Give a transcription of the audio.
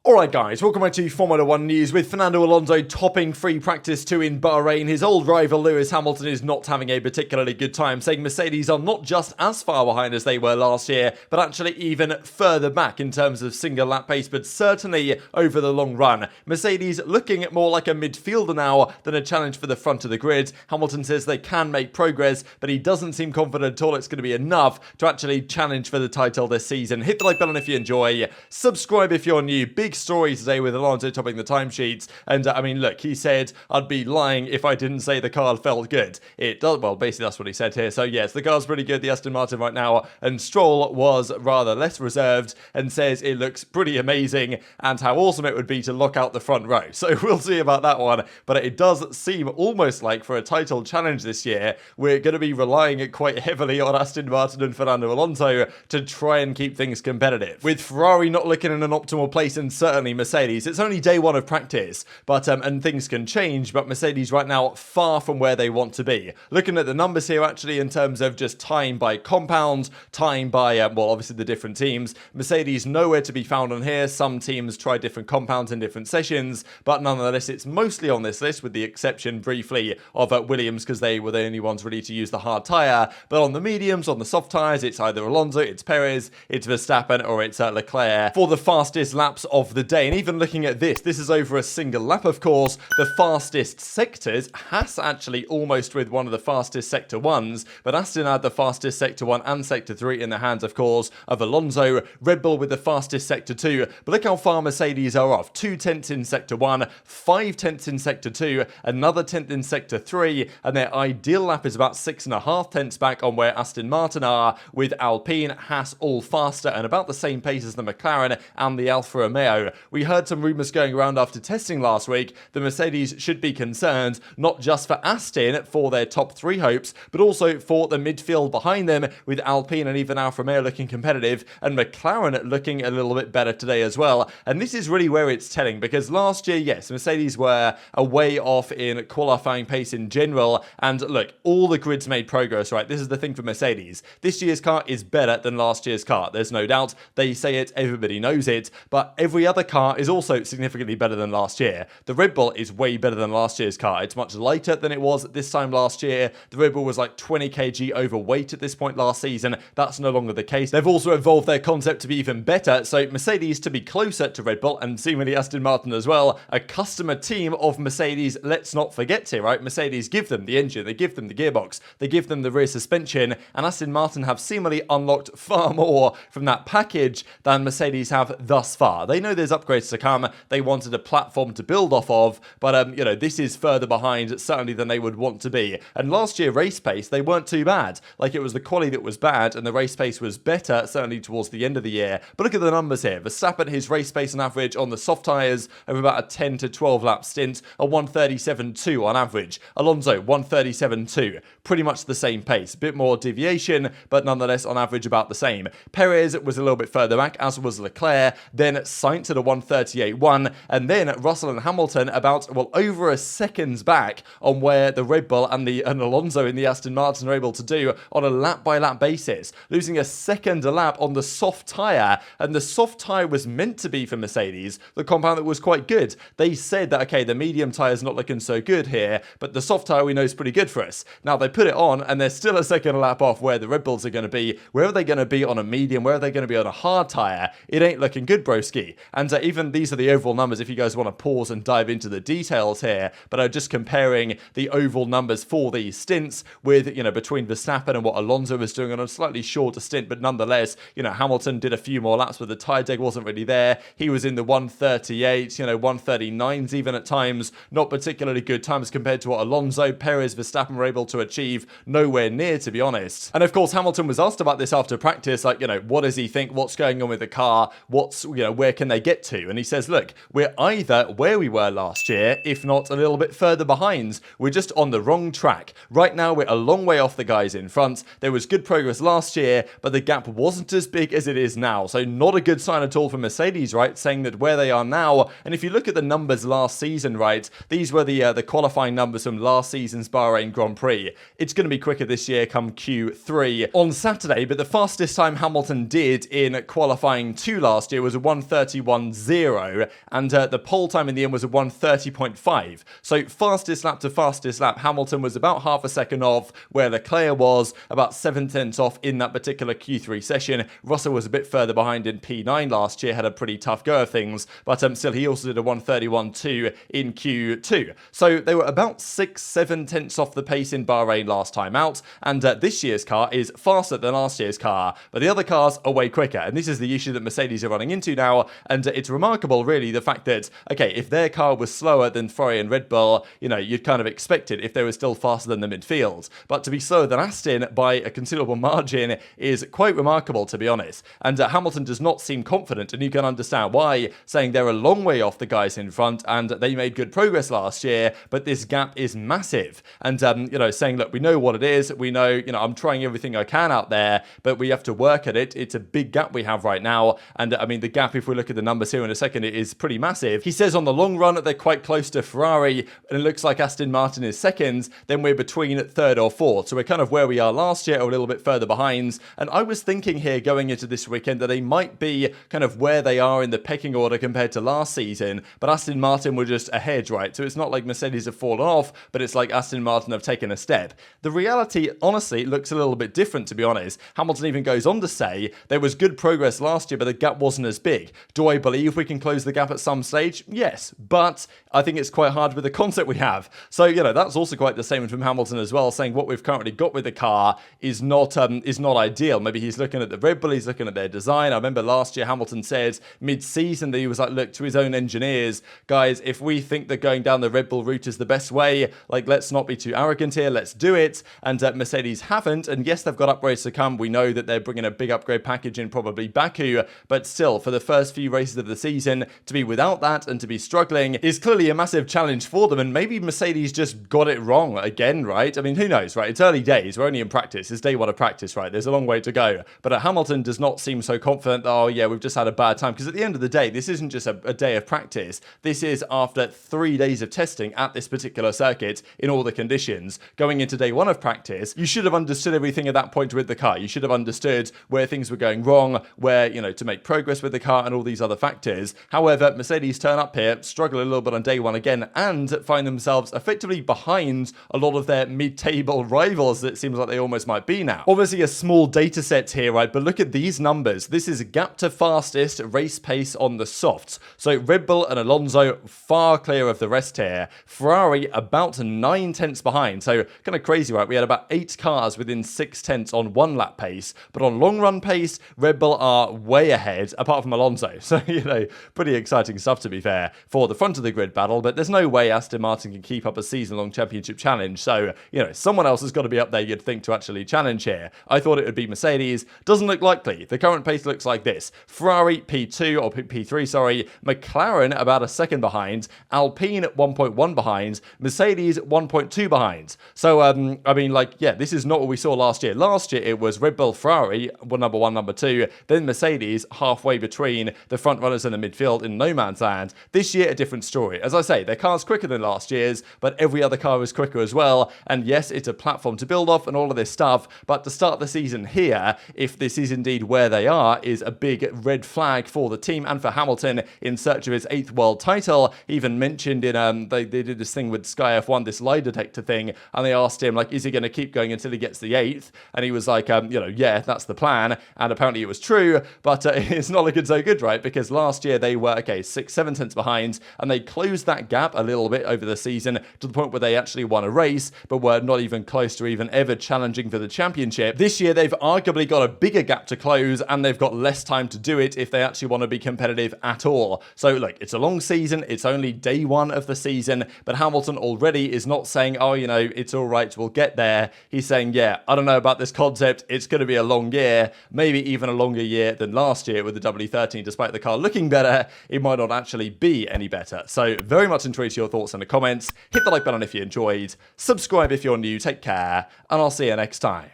Alright guys, welcome back to Formula 1 news with Fernando Alonso topping free practice 2 in Bahrain. His old rival Lewis Hamilton is not having a particularly good time, saying Mercedes are not just as far behind as they were last year, but actually even further back in terms of single lap pace, but certainly over the long run. Mercedes looking more like a midfielder now than a challenge for the front of the grid. Hamilton says they can make progress, but he doesn't seem confident at all it's going to be enough to actually challenge for the title this season. Hit the like button if you enjoy, subscribe if you're new. Big story today with Alonso topping the timesheets, and I mean, look, he said I'd be lying if I didn't say the car felt good. It does, well, basically that's what he said here. So yes, the car's pretty good, the Aston Martin right now, and Stroll was rather less reserved and says it looks pretty amazing and how awesome it would be to lock out the front row. So we'll see about that one, but it does seem almost like for a title challenge this year, we're going to be relying quite heavily on Aston Martin and Fernando Alonso to try and keep things competitive. With Ferrari not looking in an optimal place, and certainly Mercedes, it's only day one of practice, but and things can change, but Mercedes right now far from where they want to be. Looking at the numbers here actually in terms of just time by compound, time by, well, obviously the different teams, Mercedes nowhere to be found on here. Some teams try different compounds in different sessions, but nonetheless it's mostly on this list with the exception briefly of Williams, because they were the only ones ready to use the hard tyre. But on the mediums, on the soft tyres, it's either Alonso, it's Perez, it's Verstappen, or it's Leclerc for the fastest laps of the day. And even looking at this is over a single lap, of course. The fastest sectors, Haas actually almost with one of the fastest sector ones, but Aston had the fastest sector 1 and sector 3 in the hands, of course, of Alonso. Red Bull with the fastest sector 2, but look how far Mercedes are off. 2/10 in sector 1, 5/10 in sector 2, another 10th in sector 3, and their ideal lap is about 6.5 back on where Aston Martin are, with Alpine, Haas all faster and about the same pace as the McLaren and the Alfa Romeo. We heard some rumours going around after testing last week that Mercedes should be concerned, not just for Aston for their top 3 hopes, but also for the midfield behind them, with Alpine and even Alfa Romeo looking competitive, and McLaren looking a little bit better today as well. And this is really where it's telling, because last year, yes, Mercedes were a way off in qualifying pace in general, and look, all the grids made progress, right? This is the thing for Mercedes. This year's car is better than last year's car. There's no doubt. They say it, everybody knows it, but every other car is also significantly better than last year. The Red Bull is way better than last year's car. It's much lighter than it was this time last year. The Red Bull was like 20 kg overweight at this point last season. That's no longer the case. They've also evolved their concept to be even better, so Mercedes to be closer to Red Bull, and seemingly Aston Martin as well, a customer team of Mercedes, let's not forget here, right? Mercedes give them the engine, they give them the gearbox, they give them the rear suspension, and Aston Martin have seemingly unlocked far more from that package than Mercedes have thus far. They know there's upgrades to come. They wanted a platform to build off of, but you know, this is further behind certainly than they would want to be. And last year race pace, they weren't too bad. Like, it was the quality that was bad and the race pace was better certainly towards the end of the year. But look at the numbers here. Verstappen, his race pace on average on the soft tyres over about a 10 to 12 lap stint, a 1:37.2 on average. Alonso 1:37.2, pretty much the same pace, a bit more deviation, but nonetheless on average about the same. Perez was a little bit further back, as was Leclerc, then Sainz at a 1:38.1, and then Russell and Hamilton about, well, over a second's back on where the Red Bull and Alonso in the Aston Martin are able to do on a lap-by-lap basis, losing a second a lap on the soft tyre. And the soft tyre was meant to be for Mercedes the compound that was quite good. They said that, okay, the medium tyre's not looking so good here, but the soft tyre we know is pretty good for us. Now they put it on and they're still a second a lap off where the Red Bulls are going to be. Where are they going to be on a medium? Where are they going to be on a hard tyre? It ain't looking good, broski. And even these are the overall numbers if you guys want to pause and dive into the details here, but I'm just comparing the overall numbers for these stints with, you know, between Verstappen and what Alonso was doing on a slightly shorter stint, but nonetheless, you know, Hamilton did a few more laps, but the tyre deg wasn't really there. He was in the 1:38, you know, 1:39s even at times, not particularly good times compared to what Alonso, Perez, Verstappen were able to achieve, nowhere near, to be honest. And of course, Hamilton was asked about this after practice, like, you know, what does he think, what's going on with the car, what's, you know, where can they get to? And he says, look, we're either where we were last year, if not a little bit further behind. We're just on the wrong track. Right now, we're a long way off the guys in front. There was good progress last year, but the gap wasn't as big as it is now. So not a good sign at all for Mercedes, right? Saying that where they are now, and if you look at the numbers last season, right, these were the qualifying numbers from last season's Bahrain Grand Prix. It's going to be quicker this year come Q3 on Saturday, but the fastest time Hamilton did in qualifying 2 last year was a 1:31. 1:30, and the pole time in the end was a 1:30.5. So fastest lap to fastest lap, Hamilton was about half a second off where Leclerc was, about 7/10 off in that particular Q3 session. Russell was a bit further behind in P9 last year, had a pretty tough go of things, but still he also did a 1:31.2 in Q2. So they were about 6-7 tenths off the pace in Bahrain last time out, and this year's car is faster than last year's car, but the other cars are way quicker, and this is the issue that Mercedes are running into now. And it's remarkable really the fact that, okay, if their car was slower than Ferrari and Red Bull, you know, you'd kind of expect it if they were still faster than the midfield, but to be slower than Aston by a considerable margin is quite remarkable, to be honest. And Hamilton does not seem confident, and you can understand why, saying they're a long way off the guys in front and they made good progress last year, but this gap is massive. And you know, saying, look, we know what it is, we know, you know, I'm trying everything I can out there, but we have to work at it. It's a big gap we have right now, and I mean the gap, if we look at the numbers here in a second, it is pretty massive. He says on the long run they're quite close to Ferrari, and it looks like Aston Martin is second, then we're between third or fourth, so we're kind of where we are last year or a little bit further behind. And I was thinking here going into this weekend that they might be kind of where they are in the pecking order compared to last season, but Aston Martin were just ahead, right? So it's not like Mercedes have fallen off, but it's like Aston Martin have taken a step. The reality, honestly, looks a little bit different, to be honest. Hamilton even goes on to say there was good progress last year, but the gap wasn't as big. Do I believe we can close the gap at some stage? Yes, but I think it's quite hard with the concept we have. So, you know, that's also quite the same from Hamilton as well, saying what we've currently got with the car is not ideal. Maybe he's looking at the Red Bull, he's looking at their design. I remember last year Hamilton said mid-season that he was like, look, to his own engineers, guys, if we think that going down the Red Bull route is the best way, like, let's not be too arrogant here, let's do it. And Mercedes haven't, and yes, they've got upgrades to come. We know that they're bringing a big upgrade package in probably Baku, but still, for the first few races of the season, to be without that and to be struggling is clearly a massive challenge for them. And maybe Mercedes just got it wrong again, right? I mean, who knows, right? It's early days, we're only in practice, it's day one of practice, right? There's a long way to go, but Hamilton does not seem so confident that, oh yeah, we've just had a bad time, because at the end of the day, this isn't just a day of practice, this is after 3 days of testing at this particular circuit in all the conditions. Going into day one of practice, you should have understood everything at that point with the car. You should have understood where things were going wrong, where, you know, to make progress with the car and all these other factors. However, Mercedes turn up here, struggle a little bit on day one again, and find themselves effectively behind a lot of their mid-table rivals that it seems like they almost might be now. Obviously a small data set here, right, but look at these numbers. This is gap to fastest race pace on the softs. So Red Bull and Alonso far clear of the rest here. Ferrari about 9 tenths behind, so kind of crazy, right? We had about 8 cars within 6 tenths on one lap pace, but on long run pace, Red Bull are way ahead, apart from Alonso. So, you know, pretty exciting stuff, to be fair, for the front of the grid battle, but there's no way Aston Martin can keep up a season-long championship challenge. So, you know, someone else has got to be up there, you'd think, to actually challenge here. I thought it would be Mercedes. Doesn't look likely. The current pace looks like this. Ferrari P2, or P3, sorry. McLaren about a second behind. Alpine 1.1 behind. Mercedes 1.2 behind. So, I mean, like, yeah, this is not what we saw last year. Last year, it was Red Bull, Ferrari, number one, number two, then Mercedes halfway between the front runners and the midfield in no man's land. This year, a different story. As I say, their car's quicker than last year's, but every other car is quicker as well. And yes, it's a platform to build off and all of this stuff, but to start the season here, if this is indeed where they are, is a big red flag for the team and for Hamilton in search of his 8th world title. Even mentioned in, they did this thing with Sky F1, this lie detector thing, and they asked him, like, is he going to keep going until he gets the 8th? And he was like, you know, yeah, that's the plan. And apparently it was true, but it's not looking so good, right? Because last year they were, okay, 6-7 tenths behind, and they closed that gap a little bit over the season to the point where they actually won a race, but were not even close to even ever challenging for the championship. This year they've arguably got a bigger gap to close, and they've got less time to do it if they actually want to be competitive at all. So look, it's a long season, it's only day one of the season, but Hamilton already is not saying, oh, you know, it's all right, we'll get there. He's saying, yeah, I don't know about this concept, it's going to be a long year, maybe even a longer year than last year with the W13. Despite the car looking better, it might not actually be any better. So very much intrigued your thoughts in the comments. Hit the like button if you enjoyed, subscribe if you're new, take care, and I'll see you next time.